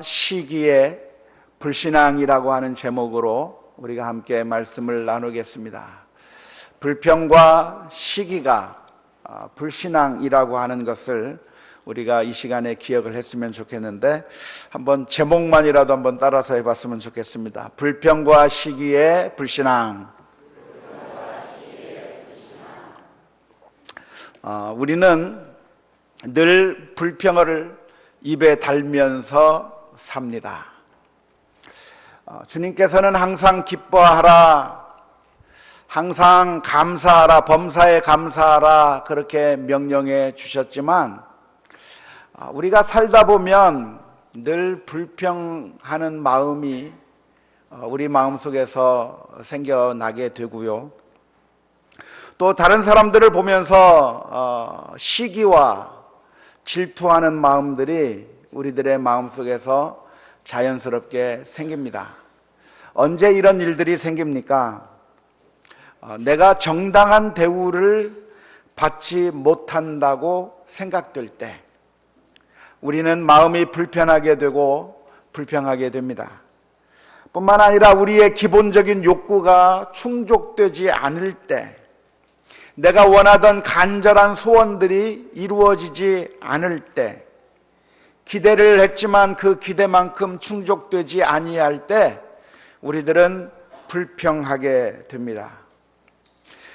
시기의 불신앙이라고 하는 제목으로 우리가 함께 말씀을 나누겠습니다. 불평과 시기가 불신앙이라고 하는 것을 우리가 이 시간에 기억을 했으면 좋겠는데, 한번 제목만이라도 한번 따라서 해봤으면 좋겠습니다. 불평과 시기의 불신앙. 우리는 늘 불평을 입에 달면서 삽니다. 주님께서는 항상 기뻐하라, 항상 감사하라, 범사에 감사하라, 그렇게 명령해 주셨지만 우리가 살다 보면 늘 불평하는 마음이 우리 마음속에서 생겨나게 되고요, 또 다른 사람들을 보면서 시기와 질투하는 마음들이 우리들의 마음속에서 자연스럽게 생깁니다. 언제 이런 일들이 생깁니까? 내가 정당한 대우를 받지 못한다고 생각될 때 우리는 마음이 불편하게 되고 불평하게 됩니다. 뿐만 아니라 우리의 기본적인 욕구가 충족되지 않을 때, 내가 원하던 간절한 소원들이 이루어지지 않을 때, 기대를 했지만 그 기대만큼 충족되지 아니할 때 우리들은 불평하게 됩니다.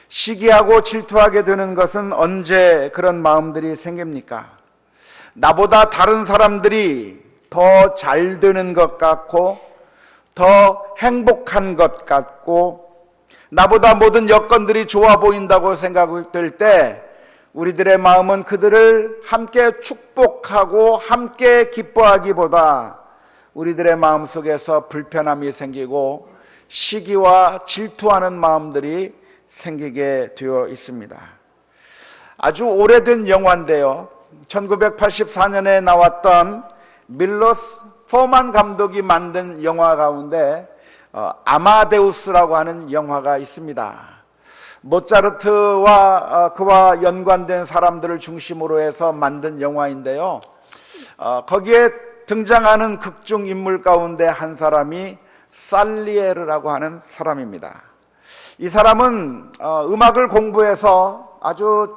시기하고 질투하게 되는 것은 언제 그런 마음들이 생깁니까? 나보다 다른 사람들이 더 잘 되는 것 같고, 더 행복한 것 같고, 나보다 모든 여건들이 좋아 보인다고 생각될 때 우리들의 마음은 그들을 함께 축복하고 함께 기뻐하기보다 우리들의 마음속에서 불편함이 생기고 시기와 질투하는 마음들이 생기게 되어 있습니다. 아주 오래된 영화인데요, 1984년에 나왔던 밀로스 포만 감독이 만든 영화 가운데 아마데우스라고 하는 영화가 있습니다. 모차르트와 그와 연관된 사람들을 중심으로 해서 만든 영화인데요, 거기에 등장하는 극중 인물 가운데 한 사람이 살리에르라고 하는 사람입니다. 이 사람은 음악을 공부해서 아주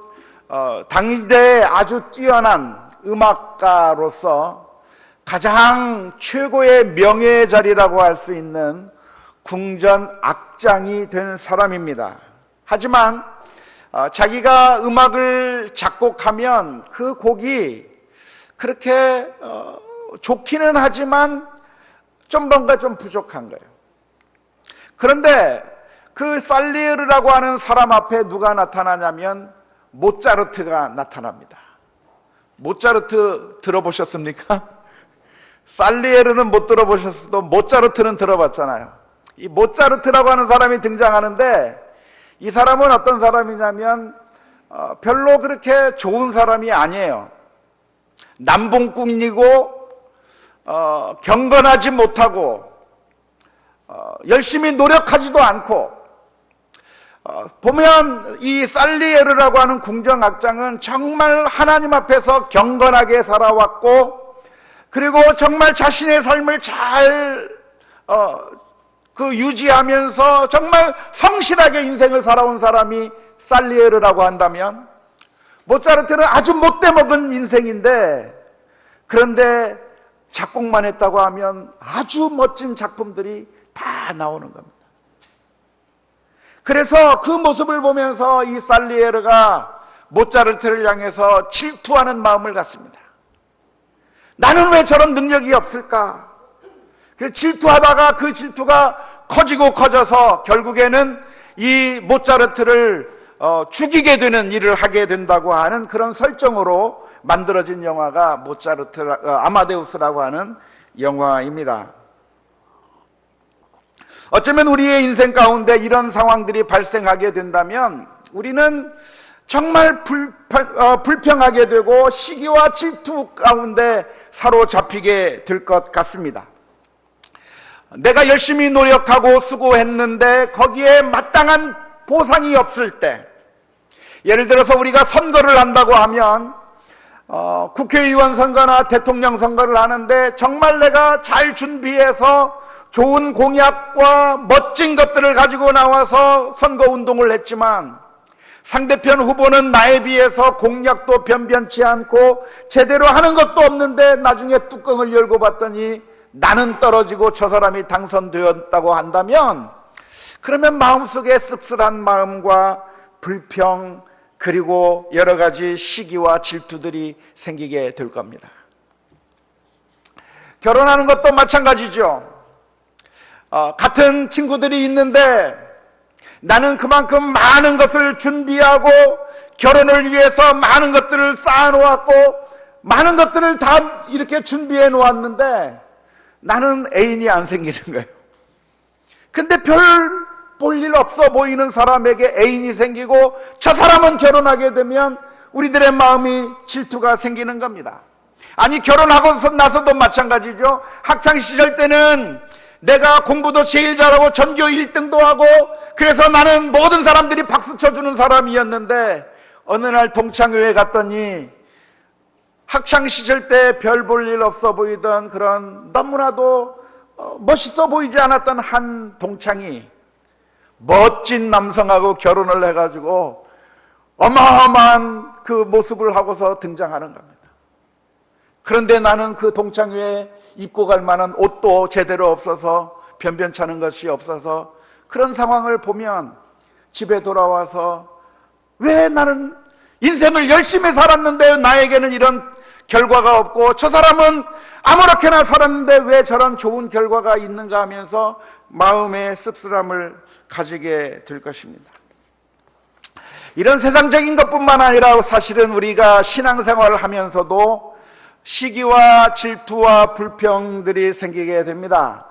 당대에 아주 뛰어난 음악가로서 가장 최고의 명예의 자리라고 할 수 있는 궁전 악장이 된 사람입니다. 하지만 자기가 음악을 작곡하면 그 곡이 그렇게 좋기는 하지만 뭔가 좀 부족한 거예요. 그런데 그 살리에르라고 하는 사람 앞에 누가 나타나냐면 모차르트가 나타납니다. 모차르트 들어보셨습니까? 살리에르는 못 들어보셨어도 모차르트는 들어봤잖아요. 이 모차르트라고 하는 사람이 등장하는데, 이 사람은 어떤 사람이냐면 별로 그렇게 좋은 사람이 아니에요. 남봉꾼이고 경건하지 못하고 열심히 노력하지도 않고, 보면 이 살리에르라고 하는 궁정악장은 정말 하나님 앞에서 경건하게 살아왔고, 그리고 정말 자신의 삶을 잘 유지하면서 정말 성실하게 인생을 살아온 사람이 살리에르라고 한다면, 모차르트는 아주 못돼먹은 인생인데, 그런데 작곡만 했다고 하면 아주 멋진 작품들이 다 나오는 겁니다. 그래서 그 모습을 보면서 이 살리에르가 모차르트를 향해서 질투하는 마음을 갖습니다. 나는 왜 저런 능력이 없을까? 그래서 질투하다가 그 질투가 커지고 커져서 결국에는 이 모차르트를 죽이게 되는 일을 하게 된다고 하는 그런 설정으로 만들어진 영화가 아마데우스라고 하는 영화입니다. 어쩌면 우리의 인생 가운데 이런 상황들이 발생하게 된다면 우리는 정말 불평하게 되고 시기와 질투 가운데 사로잡히게 될 것 같습니다. 내가 열심히 노력하고 수고했는데 거기에 마땅한 보상이 없을 때, 예를 들어서 우리가 선거를 한다고 하면 국회의원 선거나 대통령 선거를 하는데 정말 내가 잘 준비해서 좋은 공약과 멋진 것들을 가지고 나와서 선거운동을 했지만 상대편 후보는 나에 비해서 공약도 변변치 않고 제대로 하는 것도 없는데 나중에 뚜껑을 열고 봤더니 나는 떨어지고 저 사람이 당선되었다고 한다면, 그러면 마음속에 씁쓸한 마음과 불평, 그리고 여러 가지 시기와 질투들이 생기게 될 겁니다. 결혼하는 것도 마찬가지죠. 같은 친구들이 있는데 나는 그만큼 많은 것을 준비하고 결혼을 위해서 많은 것들을 쌓아놓았고 많은 것들을 다 이렇게 준비해 놓았는데 나는 애인이 안 생기는 거예요. 근데 별 볼 일 없어 보이는 사람에게 애인이 생기고 저 사람은 결혼하게 되면 우리들의 마음이 질투가 생기는 겁니다. 아니, 결혼하고 나서도 마찬가지죠. 학창시절 때는 내가 공부도 제일 잘하고 전교 1등도 하고 그래서 나는 모든 사람들이 박수 쳐주는 사람이었는데 어느 날 동창회에 갔더니 학창시절 때 별 볼 일 없어 보이던 그런 너무나도 멋있어 보이지 않았던 한 동창이 멋진 남성하고 결혼을 해가지고 어마어마한 그 모습을 하고서 등장하는 겁니다. 그런데 나는 그 동창회에 입고 갈 만한 옷도 제대로 없어서 변변찮은 것이 없어서 그런 상황을 보면 집에 돌아와서 왜 나는 인생을 열심히 살았는데 나에게는 이런 결과가 없고 저 사람은 아무렇게나 살았는데 왜 저런 좋은 결과가 있는가 하면서 마음의 씁쓸함을 가지게 될 것입니다. 이런 세상적인 것뿐만 아니라 사실은 우리가 신앙생활을 하면서도 시기와 질투와 불평들이 생기게 됩니다.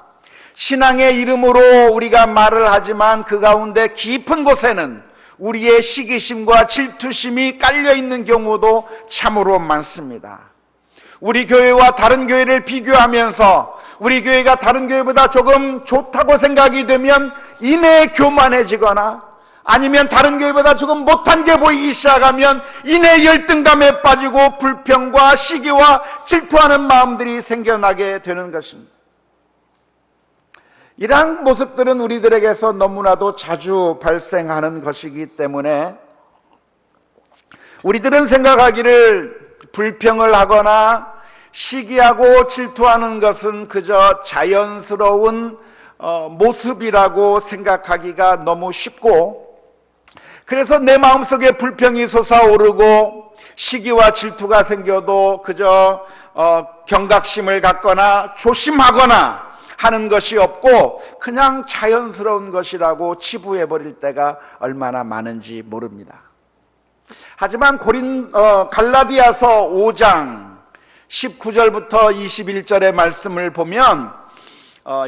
신앙의 이름으로 우리가 말을 하지만 그 가운데 깊은 곳에는 우리의 시기심과 질투심이 깔려있는 경우도 참으로 많습니다. 우리 교회와 다른 교회를 비교하면서 우리 교회가 다른 교회보다 조금 좋다고 생각이 되면 이내 교만해지거나 아니면 다른 교회보다 조금 못한 게 보이기 시작하면 이내 열등감에 빠지고 불평과 시기와 질투하는 마음들이 생겨나게 되는 것입니다. 이러한 모습들은 우리들에게서 너무나도 자주 발생하는 것이기 때문에 우리들은 생각하기를 불평을 하거나 시기하고 질투하는 것은 그저 자연스러운 모습이라고 생각하기가 너무 쉽고, 그래서 내 마음속에 불평이 솟아오르고 시기와 질투가 생겨도 그저 경각심을 갖거나 조심하거나 하는 것이 없고 그냥 자연스러운 것이라고 치부해버릴 때가 얼마나 많은지 모릅니다. 하지만 갈라디아서 5장 19절부터 21절의 말씀을 보면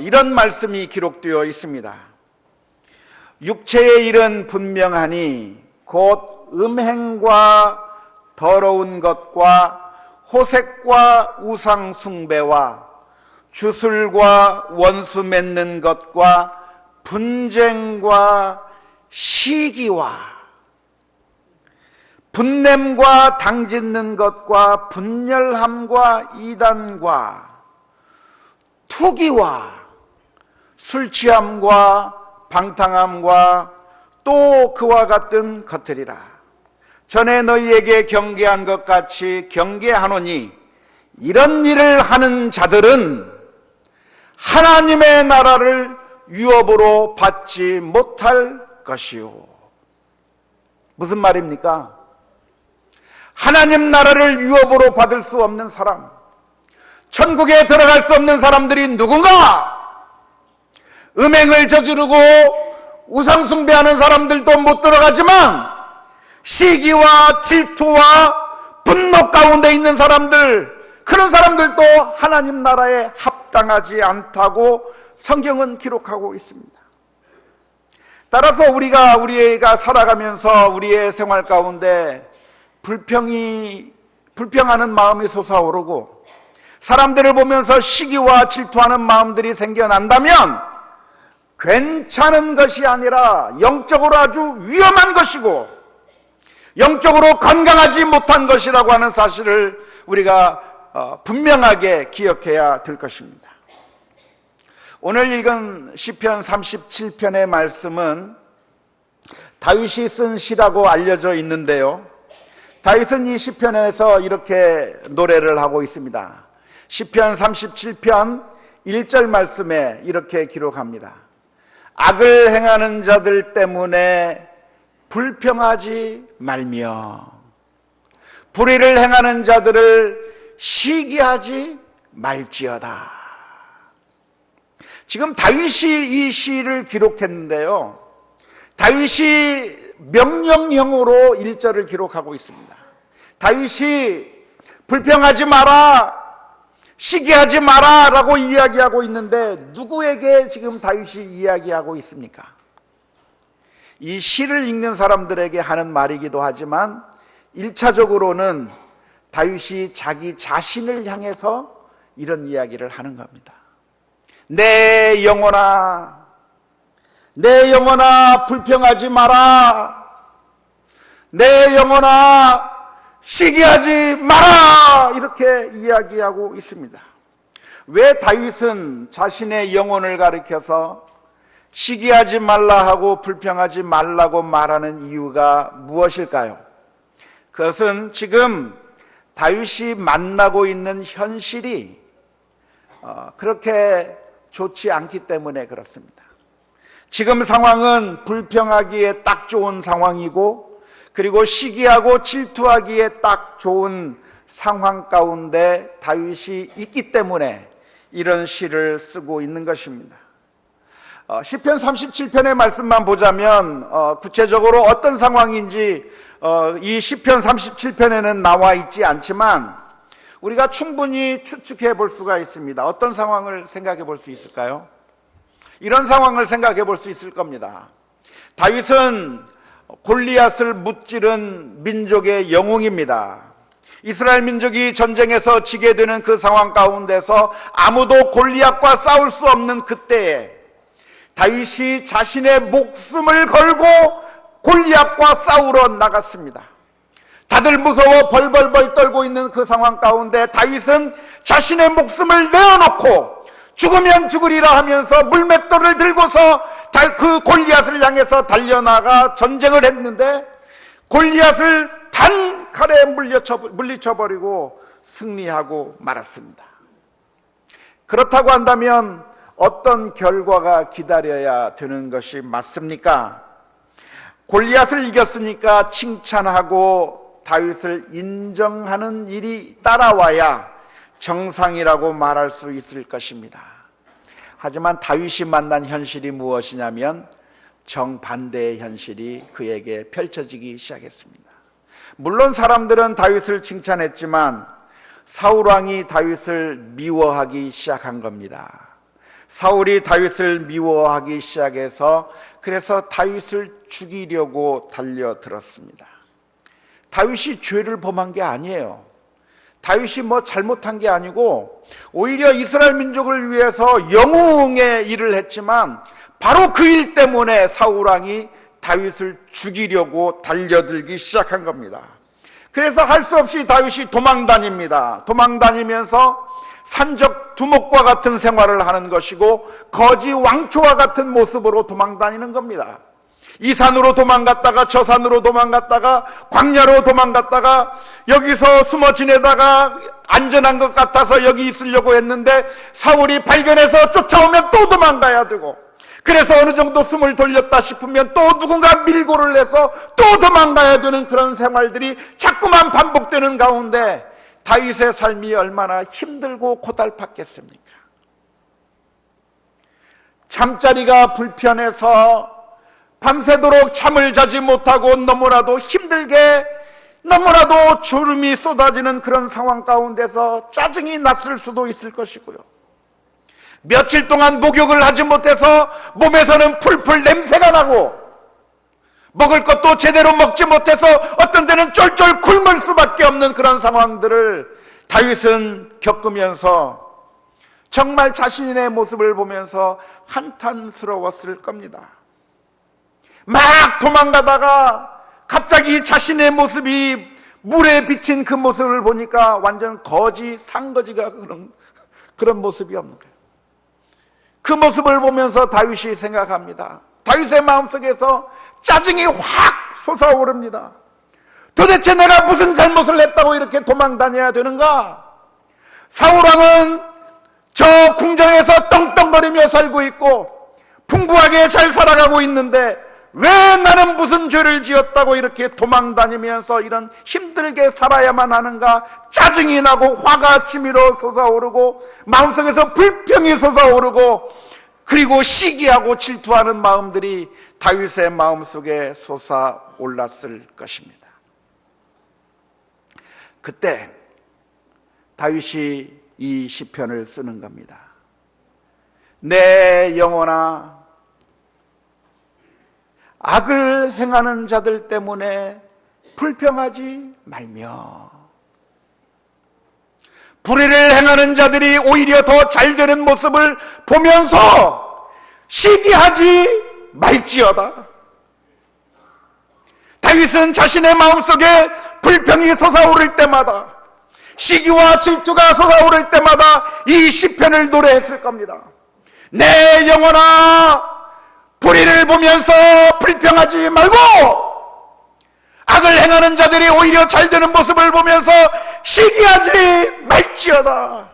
이런 말씀이 기록되어 있습니다. 육체의 일은 분명하니 곧 음행과 더러운 것과 호색과 우상 숭배와 주술과 원수 맺는 것과 분쟁과 시기와 분냄과 당짓는 것과 분열함과 이단과 투기와 술 취함과 방탕함과 또 그와 같은 것들이라. 전에 너희에게 경계한 것 같이 경계하노니 이런 일을 하는 자들은 하나님의 나라를 유업으로 받지 못할 것이요. 무슨 말입니까? 하나님 나라를 유업으로 받을 수 없는 사람, 천국에 들어갈 수 없는 사람들이 누군가? 음행을 저지르고 우상숭배하는 사람들도 못 들어가지만 시기와 질투와 분노 가운데 있는 사람들, 그런 사람들도 하나님 나라에 합당하지 않다고 성경은 기록하고 있습니다. 따라서 우리가 살아가면서 우리의 생활 가운데 불평하는 마음이 솟아오르고 사람들을 보면서 시기와 질투하는 마음들이 생겨난다면 괜찮은 것이 아니라 영적으로 아주 위험한 것이고 영적으로 건강하지 못한 것이라고 하는 사실을 우리가 분명하게 기억해야 될 것입니다. 오늘 읽은 시편 37편의 말씀은 다윗이 쓴 시라고 알려져 있는데요, 다윗은 이 시편에서 이렇게 노래를 하고 있습니다. 시편 37편 1절 말씀에 이렇게 기록합니다. 악을 행하는 자들 때문에 불평하지 말며 불의를 행하는 자들을 시기하지 말지어다. 지금 다윗이 이 시를 기록했는데요, 다윗이 명령형으로 1절을 기록하고 있습니다. 다윗이 불평하지 마라, 시기하지 마라 라고 이야기하고 있는데, 누구에게 지금 다윗이 이야기하고 있습니까? 이 시를 읽는 사람들에게 하는 말이기도 하지만 1차적으로는 다윗이 자기 자신을 향해서 이런 이야기를 하는 겁니다. 내 영혼아, 내 영혼아 불평하지 마라, 내 영혼아 시기하지 마라, 이렇게 이야기하고 있습니다. 왜 다윗은 자신의 영혼을 가리켜서 시기하지 말라 하고 불평하지 말라고 말하는 이유가 무엇일까요? 그것은 지금 다윗이 만나고 있는 현실이 그렇게 좋지 않기 때문에 그렇습니다. 지금 상황은 불평하기에 딱 좋은 상황이고, 그리고 시기하고 질투하기에 딱 좋은 상황 가운데 다윗이 있기 때문에 이런 시를 쓰고 있는 것입니다. 시편 37편의 말씀만 보자면 구체적으로 어떤 상황인지 이 시편 37편에는 나와 있지 않지만 우리가 충분히 추측해 볼 수가 있습니다. 어떤 상황을 생각해 볼 수 있을까요? 이런 상황을 생각해 볼 수 있을 겁니다. 다윗은 골리앗을 무찌른 민족의 영웅입니다. 이스라엘 민족이 전쟁에서 지게 되는 그 상황 가운데서 아무도 골리앗과 싸울 수 없는 그때에 다윗이 자신의 목숨을 걸고 골리앗과 싸우러 나갔습니다. 다들 무서워 벌벌벌 떨고 있는 그 상황 가운데 다윗은 자신의 목숨을 내어놓고 죽으면 죽으리라 하면서 물맷돌을 들고서 그 골리앗을 향해서 달려나가 전쟁을 했는데 골리앗을 단 칼에 물리쳐버리고 승리하고 말았습니다. 그렇다고 한다면 어떤 결과가 기다려야 되는 것이 맞습니까? 골리앗을 이겼으니까 칭찬하고 다윗을 인정하는 일이 따라와야 정상이라고 말할 수 있을 것입니다. 하지만 다윗이 만난 현실이 무엇이냐면 정반대의 현실이 그에게 펼쳐지기 시작했습니다. 물론 사람들은 다윗을 칭찬했지만 사울왕이 다윗을 미워하기 시작한 겁니다. 사울이 다윗을 미워하기 시작해서 그래서 다윗을 죽이려고 달려들었습니다. 다윗이 죄를 범한 게 아니에요. 다윗이 잘못한 게 아니고 오히려 이스라엘 민족을 위해서 영웅의 일을 했지만 바로 그 일 때문에 사울왕이 다윗을 죽이려고 달려들기 시작한 겁니다. 그래서 할 수 없이 다윗이 도망다닙니다. 도망다니면서 산적 두목과 같은 생활을 하는 것이고 거지 왕초와 같은 모습으로 도망다니는 겁니다. 이 산으로 도망갔다가 저 산으로 도망갔다가 광야로 도망갔다가 여기서 숨어 지내다가 안전한 것 같아서 여기 있으려고 했는데 사울이 발견해서 쫓아오면 또 도망가야 되고, 그래서 어느 정도 숨을 돌렸다 싶으면 또 누군가 밀고를 해서 또 도망가야 되는 그런 생활들이 자꾸만 반복되는 가운데 다윗의 삶이 얼마나 힘들고 고달팠겠습니까? 잠자리가 불편해서 밤새도록 잠을 자지 못하고 너무나도 힘들게, 너무나도 졸음이 쏟아지는 그런 상황 가운데서 짜증이 났을 수도 있을 것이고요. 며칠 동안 목욕을 하지 못해서 몸에서는 풀풀 냄새가 나고 먹을 것도 제대로 먹지 못해서 어떤 때는 쫄쫄 굶을 수밖에 없는 그런 상황들을 다윗은 겪으면서 정말 자신의 모습을 보면서 한탄스러웠을 겁니다. 막 도망가다가 갑자기 자신의 모습이 물에 비친 그 모습을 보니까 완전 거지, 상거지가 그런 모습이 없는 거예요. 그 모습을 보면서 다윗이 생각합니다. 다윗의 마음속에서 짜증이 확 솟아오릅니다. 도대체 내가 무슨 잘못을 했다고 이렇게 도망 다녀야 되는가? 사울왕은 저 궁정에서 떵떵거리며 살고 있고 풍부하게 잘 살아가고 있는데 왜 나는 무슨 죄를 지었다고 이렇게 도망 다니면서 이런 힘들게 살아야만 하는가? 짜증이 나고 화가 치밀어 솟아오르고 마음속에서 불평이 솟아오르고 그리고 시기하고 질투하는 마음들이 다윗의 마음속에 솟아올랐을 것입니다. 그때 다윗이 이 시편을 쓰는 겁니다. 내 영혼아, 악을 행하는 자들 때문에 불평하지 말며, 불의를 행하는 자들이 오히려 더 잘 되는 모습을 보면서 시기하지 말지어다. 다윗은 자신의 마음속에 불평이 솟아오를 때마다, 시기와 질투가 솟아오를 때마다 이 시편을 노래했을 겁니다. 내 영혼아, 불의를 보면서 불평하지 말고 악을 행하는 자들이 오히려 잘 되는 모습을 보면서 시기하지 말지어다.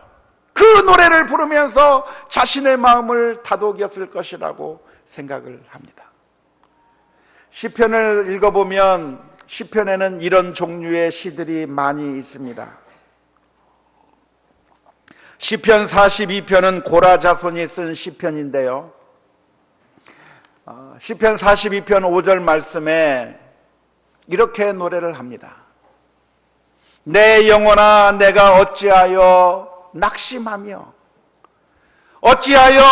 그 노래를 부르면서 자신의 마음을 다독였을 것이라고 생각을 합니다. 시편을 읽어보면 시편에는 이런 종류의 시들이 많이 있습니다. 시편 42편은 고라 자손이 쓴 시편인데요, 시편 42편 5절 말씀에 이렇게 노래를 합니다. 내 영혼아, 내가 어찌하여 낙심하며 어찌하여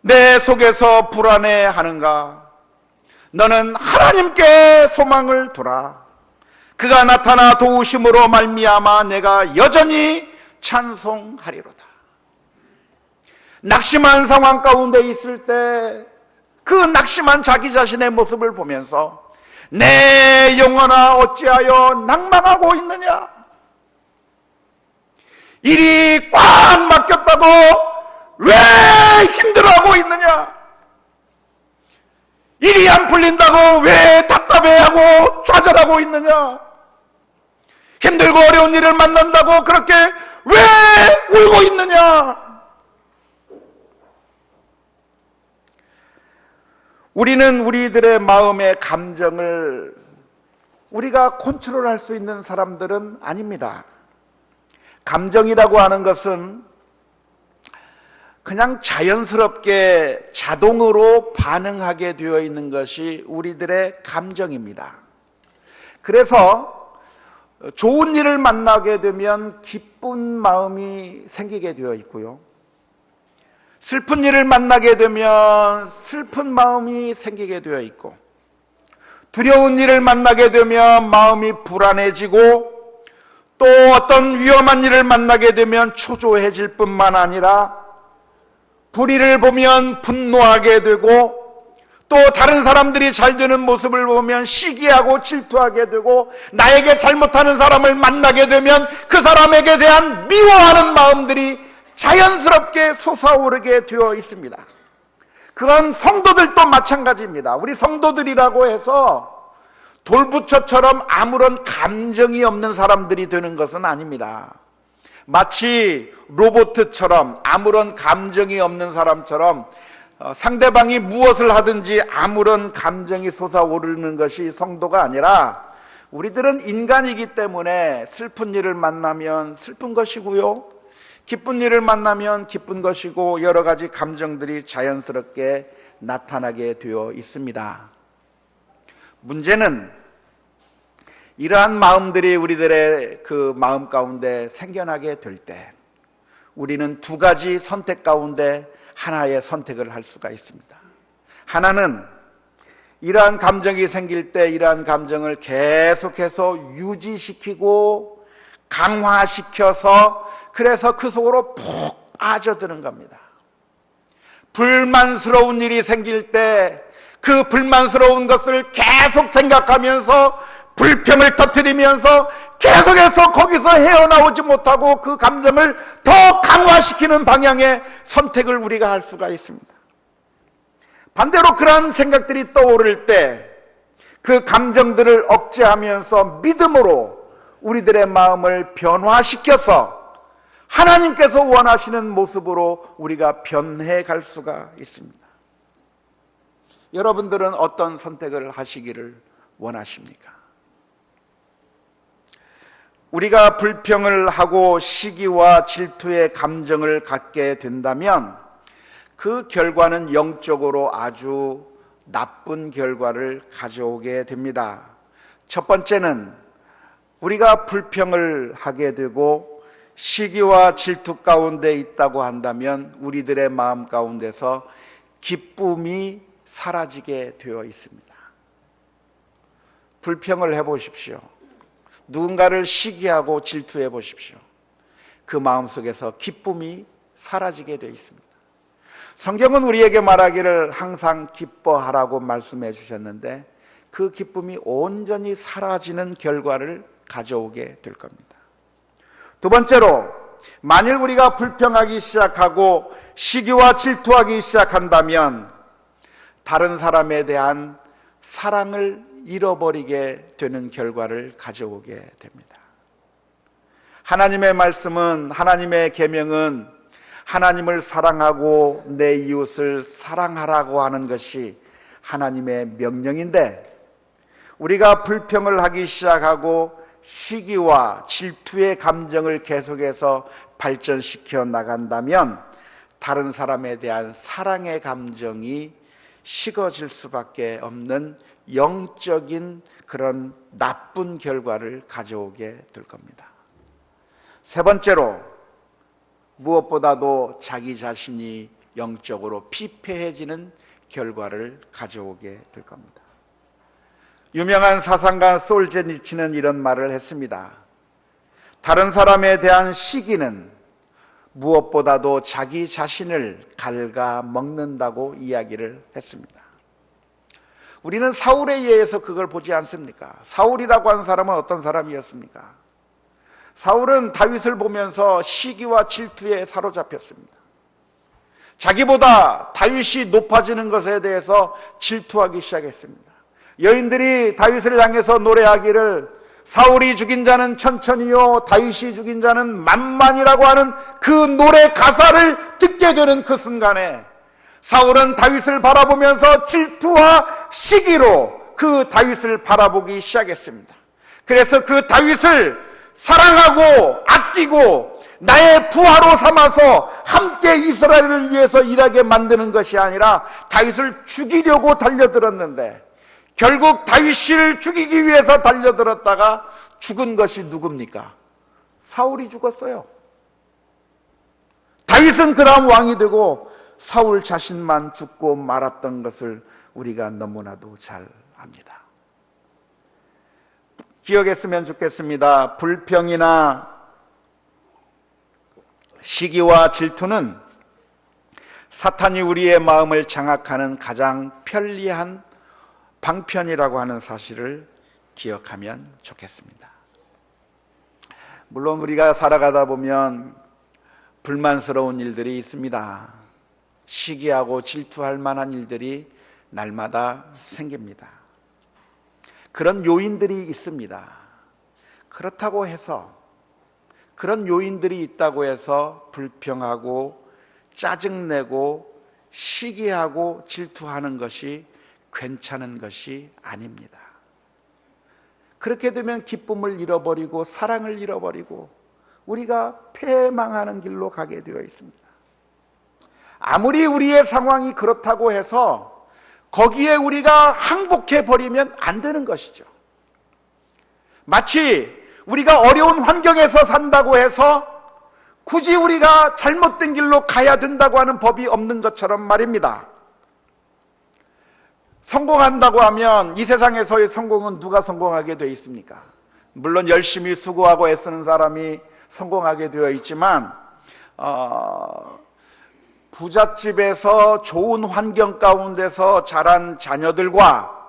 내 속에서 불안해하는가? 너는 하나님께 소망을 두라. 그가 나타나 도우심으로 말미암아 내가 여전히 찬송하리로다. 낙심한 상황 가운데 있을 때 그 낙심한 자기 자신의 모습을 보면서 내 영혼아, 어찌하여 낭만하고 있느냐? 일이 꽉 막혔다고 왜 힘들어하고 있느냐? 일이 안 풀린다고 왜 답답해하고 좌절하고 있느냐? 힘들고 어려운 일을 만난다고 그렇게 왜 울고 있느냐? 우리는 우리들의 마음의 감정을 우리가 컨트롤할 수 있는 사람들은 아닙니다. 감정이라고 하는 것은 그냥 자연스럽게 자동으로 반응하게 되어 있는 것이 우리들의 감정입니다. 그래서 좋은 일을 만나게 되면 기쁜 마음이 생기게 되어 있고요, 슬픈 일을 만나게 되면 슬픈 마음이 생기게 되어 있고, 두려운 일을 만나게 되면 마음이 불안해지고, 또 어떤 위험한 일을 만나게 되면 초조해질 뿐만 아니라 불의를 보면 분노하게 되고, 또 다른 사람들이 잘 되는 모습을 보면 시기하고 질투하게 되고, 나에게 잘못하는 사람을 만나게 되면 그 사람에게 대한 미워하는 마음들이 자연스럽게 솟아오르게 되어 있습니다. 그건 성도들도 마찬가지입니다. 우리 성도들이라고 해서 돌부처처럼 아무런 감정이 없는 사람들이 되는 것은 아닙니다. 마치 로봇처럼 아무런 감정이 없는 사람처럼 상대방이 무엇을 하든지 아무런 감정이 솟아오르는 것이 성도가 아니라, 우리들은 인간이기 때문에 슬픈 일을 만나면 슬픈 것이고요, 기쁜 일을 만나면 기쁜 것이고, 여러 가지 감정들이 자연스럽게 나타나게 되어 있습니다. 문제는 이러한 마음들이 우리들의 그 마음 가운데 생겨나게 될 때 우리는 두 가지 선택 가운데 하나의 선택을 할 수가 있습니다. 하나는 이러한 감정이 생길 때 이러한 감정을 계속해서 유지시키고 강화시켜서, 그래서 그 속으로 푹 빠져드는 겁니다. 불만스러운 일이 생길 때 그 불만스러운 것을 계속 생각하면서 불평을 터뜨리면서 계속해서 거기서 헤어나오지 못하고 그 감정을 더 강화시키는 방향의 선택을 우리가 할 수가 있습니다. 반대로 그러한 생각들이 떠오를 때 그 감정들을 억제하면서 믿음으로 우리들의 마음을 변화시켜서 하나님께서 원하시는 모습으로 우리가 변해 갈 수가 있습니다. 여러분들은 어떤 선택을 하시기를 원하십니까? 우리가 불평을 하고 시기와 질투의 감정을 갖게 된다면 그 결과는 영적으로 아주 나쁜 결과를 가져오게 됩니다. 첫 번째는 우리가 불평을 하게 되고 시기와 질투 가운데 있다고 한다면 우리들의 마음 가운데서 기쁨이 사라지게 되어 있습니다. 불평을 해보십시오. 누군가를 시기하고 질투해 보십시오. 그 마음속에서 기쁨이 사라지게 되어 있습니다. 성경은 우리에게 말하기를 항상 기뻐하라고 말씀해 주셨는데 그 기쁨이 온전히 사라지는 결과를 가져오게 될 겁니다. 두 번째로, 만일 우리가 불평하기 시작하고 시기와 질투하기 시작한다면 다른 사람에 대한 사랑을 잃어버리게 되는 결과를 가져오게 됩니다. 하나님의 말씀은, 하나님의 계명은 하나님을 사랑하고 내 이웃을 사랑하라고 하는 것이 하나님의 명령인데, 우리가 불평을 하기 시작하고 시기와 질투의 감정을 계속해서 발전시켜 나간다면 다른 사람에 대한 사랑의 감정이 식어질 수밖에 없는 영적인 그런 나쁜 결과를 가져오게 될 겁니다. 세 번째로, 무엇보다도 자기 자신이 영적으로 피폐해지는 결과를 가져오게 될 겁니다. 유명한 사상가 솔제니치는 이런 말을 했습니다. 다른 사람에 대한 시기는 무엇보다도 자기 자신을 갉아먹는다고 이야기를 했습니다. 우리는 사울에 의해서 그걸 보지 않습니까? 사울이라고 하는 사람은 어떤 사람이었습니까? 사울은 다윗을 보면서 시기와 질투에 사로잡혔습니다. 자기보다 다윗이 높아지는 것에 대해서 질투하기 시작했습니다. 여인들이 다윗을 향해서 노래하기를 사울이 죽인 자는 천천히요 다윗이 죽인 자는 만만이라고 하는 그 노래 가사를 듣게 되는 그 순간에 사울은 다윗을 바라보면서 질투와 시기로 그 다윗을 바라보기 시작했습니다. 그래서 그 다윗을 사랑하고 아끼고 나의 부하로 삼아서 함께 이스라엘을 위해서 일하게 만드는 것이 아니라 다윗을 죽이려고 달려들었는데, 결국 다윗을 죽이기 위해서 달려들었다가 죽은 것이 누굽니까? 사울이 죽었어요. 다윗은 그 다음 왕이 되고 사울 자신만 죽고 말았던 것을 우리가 너무나도 잘 압니다. 기억했으면 좋겠습니다. 불평이나 시기와 질투는 사탄이 우리의 마음을 장악하는 가장 편리한 방편이라고 하는 사실을 기억하면 좋겠습니다. 물론 우리가 살아가다 보면 불만스러운 일들이 있습니다. 시기하고 질투할 만한 일들이 날마다 생깁니다. 그런 요인들이 있습니다. 그렇다고 해서, 그런 요인들이 있다고 해서 불평하고 짜증내고 시기하고 질투하는 것이 괜찮은 것이 아닙니다. 그렇게 되면 기쁨을 잃어버리고 사랑을 잃어버리고 우리가 패망하는 길로 가게 되어 있습니다. 아무리 우리의 상황이 그렇다고 해서 거기에 우리가 항복해 버리면 안 되는 것이죠. 마치 우리가 어려운 환경에서 산다고 해서 굳이 우리가 잘못된 길로 가야 된다고 하는 법이 없는 것처럼 말입니다. 성공한다고 하면 이 세상에서의 성공은 누가 성공하게 되어 있습니까? 물론 열심히 수고하고 애쓰는 사람이 성공하게 되어 있지만 부잣집에서 좋은 환경 가운데서 자란 자녀들과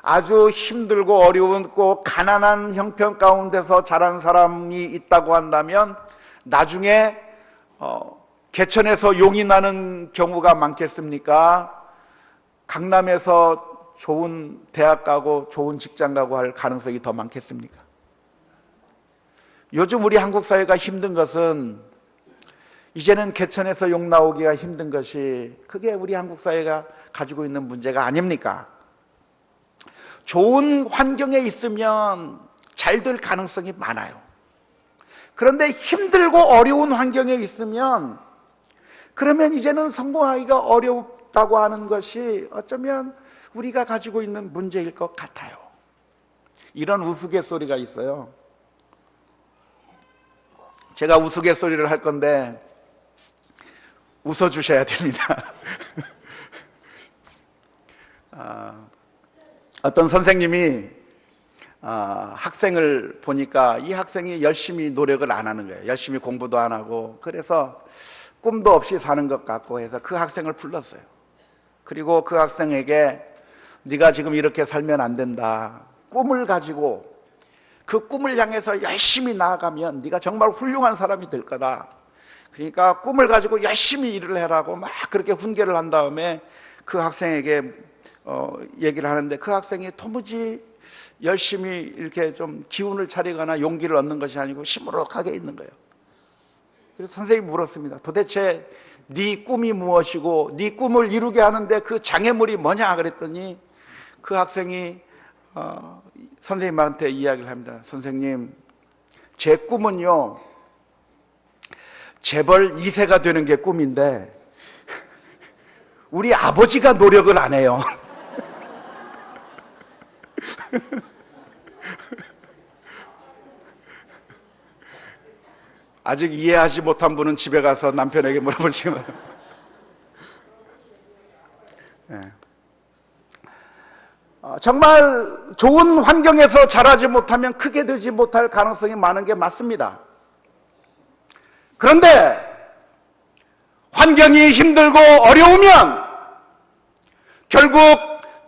아주 힘들고 어려웠고 가난한 형편 가운데서 자란 사람이 있다고 한다면 나중에 개천에서 용이 나는 경우가 많겠습니까? 강남에서 좋은 대학 가고 좋은 직장 가고 할 가능성이 더 많겠습니까? 요즘 우리 한국 사회가 힘든 것은 이제는 개천에서 욕 나오기가 힘든 것이 그게 우리 한국 사회가 가지고 있는 문제가 아닙니까? 좋은 환경에 있으면 잘 될 가능성이 많아요. 그런데 힘들고 어려운 환경에 있으면 그러면 이제는 성공하기가 어렵다고 하는 것이 어쩌면 우리가 가지고 있는 문제일 것 같아요. 이런 우스갯소리가 있어요. 제가 우스갯소리를 할 건데 웃어주셔야 됩니다. 어떤 선생님이 학생을 보니까 이 학생이 열심히 노력을 안 하는 거예요. 열심히 공부도 안 하고 그래서 꿈도 없이 사는 것 같고 해서 그 학생을 불렀어요. 그리고 그 학생에게 네가 지금 이렇게 살면 안 된다. 꿈을 가지고 그 꿈을 향해서 열심히 나아가면 네가 정말 훌륭한 사람이 될 거다. 그러니까 꿈을 가지고 열심히 일을 해라고 막 그렇게 훈계를 한 다음에 그 학생에게 얘기를 하는데 그 학생이 도무지 열심히 이렇게 좀 기운을 차리거나 용기를 얻는 것이 아니고 시무룩하게 있는 거예요. 그래서 선생님이 물었습니다. 도대체 네 꿈이 무엇이고 네 꿈을 이루게 하는데 그 장애물이 뭐냐 그랬더니 그 학생이 선생님한테 이야기를 합니다. 선생님, 제 꿈은요 재벌 2세가 되는 게 꿈인데 우리 아버지가 노력을 안 해요. 아직 이해하지 못한 분은 집에 가서 남편에게 물어보시면 네. 정말 좋은 환경에서 자라지 못하면 크게 되지 못할 가능성이 많은 게 맞습니다. 그런데 환경이 힘들고 어려우면 결국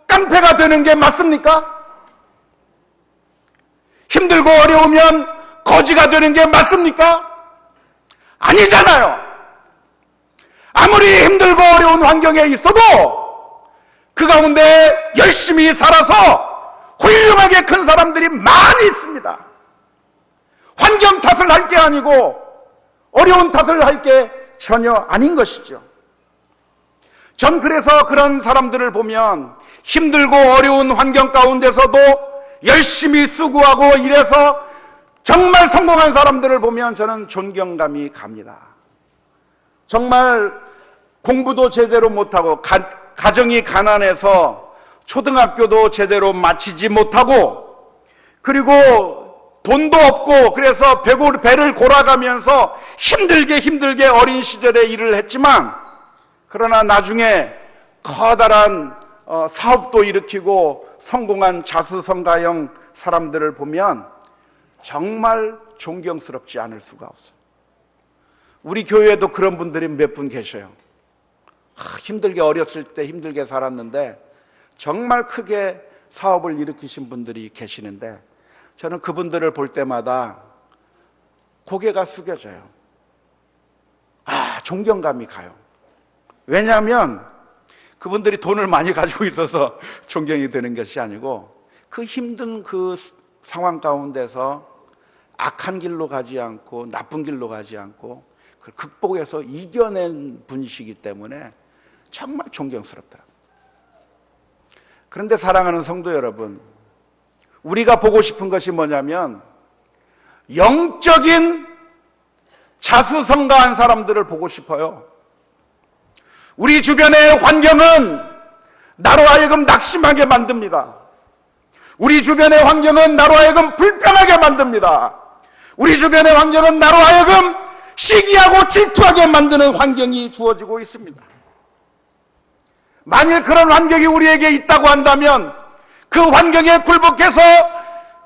깡패가 되는 게 맞습니까? 힘들고 어려우면 거지가 되는 게 맞습니까? 아니잖아요. 아무리 힘들고 어려운 환경에 있어도 그 가운데 열심히 살아서 훌륭하게 큰 사람들이 많이 있습니다. 환경 탓을 할 게 아니고 어려운 탓을 할 게 전혀 아닌 것이죠. 전 그래서 그런 사람들을 보면 힘들고 어려운 환경 가운데서도 열심히 수고하고 일해서 정말 성공한 사람들을 보면 저는 존경감이 갑니다. 정말 공부도 제대로 못하고 가정이 가난해서 초등학교도 제대로 마치지 못하고 그리고 돈도 없고 그래서 배를 골아가면서 힘들게 어린 시절에 일을 했지만 그러나 나중에 커다란 사업도 일으키고 성공한 자수성가형 사람들을 보면 정말 존경스럽지 않을 수가 없어요. 우리 교회에도 그런 분들이 몇 분 계셔요. 힘들게 어렸을 때 힘들게 살았는데 정말 크게 사업을 일으키신 분들이 계시는데 저는 그분들을 볼 때마다 고개가 숙여져요. 존경감이 가요. 왜냐하면 그분들이 돈을 많이 가지고 있어서 존경이 되는 것이 아니고 그 힘든 그 상황 가운데서 악한 길로 가지 않고 나쁜 길로 가지 않고 그걸 극복해서 이겨낸 분이시기 때문에 정말 존경스럽더라고요. 그런데 사랑하는 성도 여러분, 우리가 보고 싶은 것이 뭐냐면 영적인 자수성가한 사람들을 보고 싶어요. 우리 주변의 환경은 나로 하여금 낙심하게 만듭니다. 우리 주변의 환경은 나로 하여금 불편하게 만듭니다. 우리 주변의 환경은 나로 하여금 시기하고 질투하게 만드는 환경이 주어지고 있습니다. 만일 그런 환경이 우리에게 있다고 한다면 그 환경에 굴복해서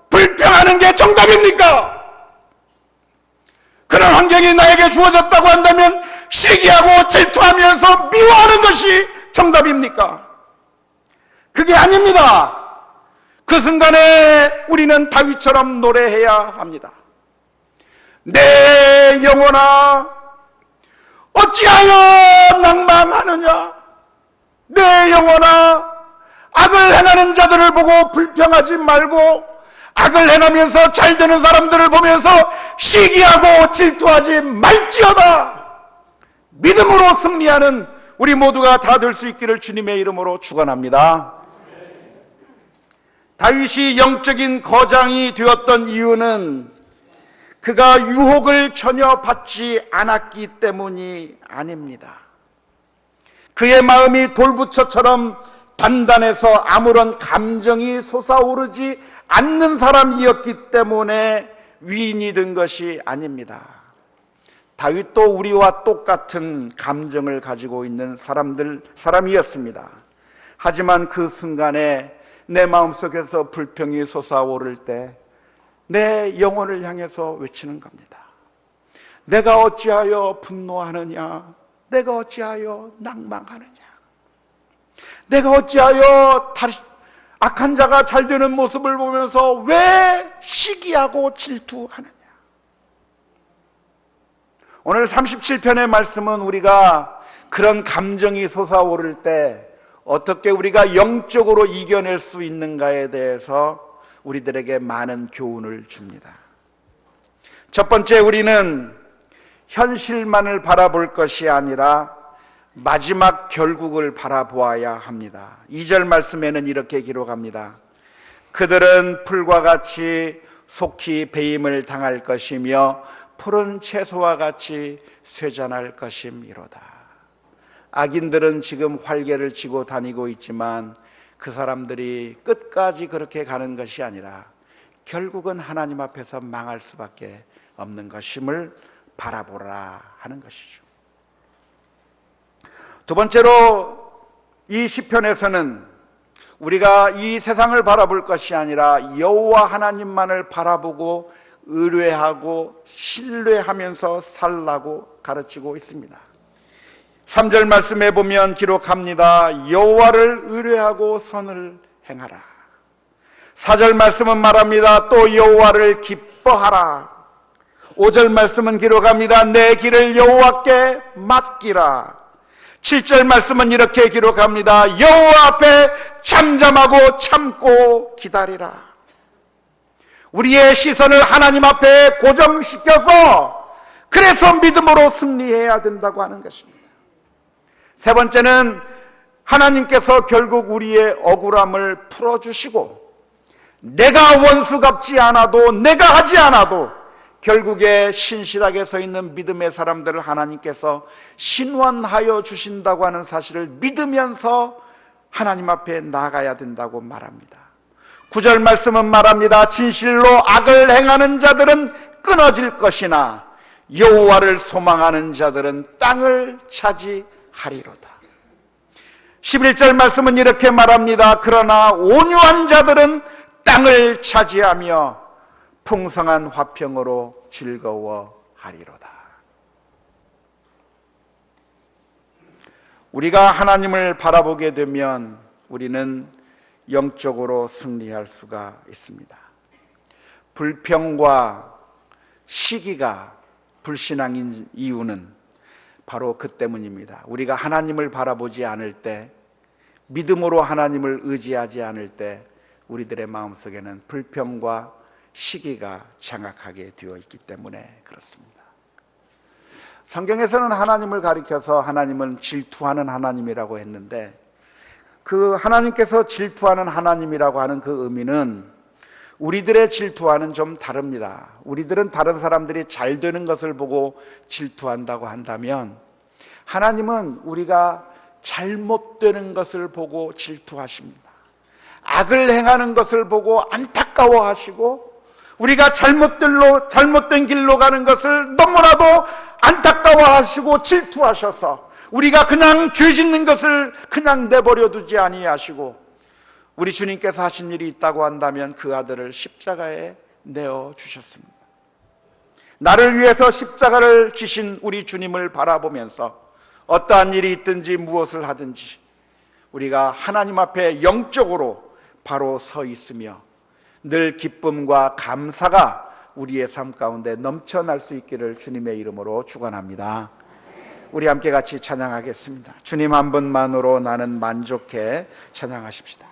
불평하는 게 정답입니까? 그런 환경이 나에게 주어졌다고 한다면 시기하고 질투하면서 미워하는 것이 정답입니까? 그게 아닙니다. 그 순간에 우리는 다윗처럼 노래해야 합니다. 내 영혼아 어찌하여 낭망하느냐. 내 영혼아 악을 행하는 자들을 보고 불평하지 말고 악을 행하면서 잘 되는 사람들을 보면서 시기하고 질투하지 말지어다. 믿음으로 승리하는 우리 모두가 다 될 수 있기를 주님의 이름으로 축원합니다. 다윗이 영적인 거장이 되었던 이유는 그가 유혹을 전혀 받지 않았기 때문이 아닙니다. 그의 마음이 돌부처처럼 단단해서 아무런 감정이 솟아오르지 않는 사람이었기 때문에 위인이 된 것이 아닙니다. 다윗도 우리와 똑같은 감정을 가지고 있는 사람이었습니다. 하지만 그 순간에 내 마음속에서 불평이 솟아오를 때 내 영혼을 향해서 외치는 겁니다. 내가 어찌하여 분노하느냐? 내가 어찌하여 낭망하느냐? 내가 어찌하여 악한 자가 잘 되는 모습을 보면서 왜 시기하고 질투하느냐? 오늘 37편의 말씀은 우리가 그런 감정이 솟아오를 때 어떻게 우리가 영적으로 이겨낼 수 있는가에 대해서 우리들에게 많은 교훈을 줍니다. 첫 번째, 우리는 현실만을 바라볼 것이 아니라 마지막 결국을 바라보아야 합니다. 2절 말씀에는 이렇게 기록합니다. 그들은 풀과 같이 속히 배임을 당할 것이며 푸른 채소와 같이 쇠잔할 것임이로다. 악인들은 지금 활개를 치고 다니고 있지만 그 사람들이 끝까지 그렇게 가는 것이 아니라 결국은 하나님 앞에서 망할 수밖에 없는 것임을 바라보라 하는 것이죠. 두 번째로 이 시편에서는 우리가 이 세상을 바라볼 것이 아니라 여호와 하나님만을 바라보고 의뢰하고 신뢰하면서 살라고 가르치고 있습니다. 3절 말씀에 보면 기록합니다. 여호와를 의뢰하고 선을 행하라. 4절 말씀은 말합니다. 또 여호와를 기뻐하라. 5절 말씀은 기록합니다. 내 길을 여호와께 맡기라. 7절 말씀은 이렇게 기록합니다. 여호와 앞에 잠잠하고 참고 기다리라. 우리의 시선을 하나님 앞에 고정시켜서 그래서 믿음으로 승리해야 된다고 하는 것입니다. 세 번째는 하나님께서 결국 우리의 억울함을 풀어주시고 내가 원수 갚지 않아도 내가 하지 않아도 결국에 신실하게 서 있는 믿음의 사람들을 하나님께서 신원하여 주신다고 하는 사실을 믿으면서 하나님 앞에 나가야 된다고 말합니다. 9절 말씀은 말합니다. 진실로 악을 행하는 자들은 끊어질 것이나 여호와를 소망하는 자들은 땅을 차지하리로다. 11절 말씀은 이렇게 말합니다. 그러나 온유한 자들은 땅을 차지하며 풍성한 화평으로 즐거워하리로다. 우리가 하나님을 바라보게 되면 우리는 영적으로 승리할 수가 있습니다. 불평과 시기가 불신앙인 이유는 바로 그 때문입니다. 우리가 하나님을 바라보지 않을 때, 믿음으로 하나님을 의지하지 않을 때 우리들의 마음속에는 불평과 시기가 장악하게 되어 있기 때문에 그렇습니다. 성경에서는 하나님을 가리켜서 하나님은 질투하는 하나님이라고 했는데 그 하나님께서 질투하는 하나님이라고 하는 그 의미는 우리들의 질투와는 좀 다릅니다. 우리들은 다른 사람들이 잘 되는 것을 보고 질투한다고 한다면 하나님은 우리가 잘못되는 것을 보고 질투하십니다. 악을 행하는 것을 보고 안타까워하시고 우리가 잘못된 길로 가는 것을 너무나도 안타까워하시고 질투하셔서 우리가 그냥 죄 짓는 것을 그냥 내버려 두지 아니하시고 우리 주님께서 하신 일이 있다고 한다면 그 아들을 십자가에 내어 주셨습니다. 나를 위해서 십자가를 지신 우리 주님을 바라보면서 어떠한 일이 있든지 무엇을 하든지 우리가 하나님 앞에 영적으로 바로 서 있으며 늘 기쁨과 감사가 우리의 삶 가운데 넘쳐날 수 있기를 주님의 이름으로 축원합니다. 우리 함께 같이 찬양하겠습니다. 주님 한 분만으로 나는 만족해. 찬양하십시다.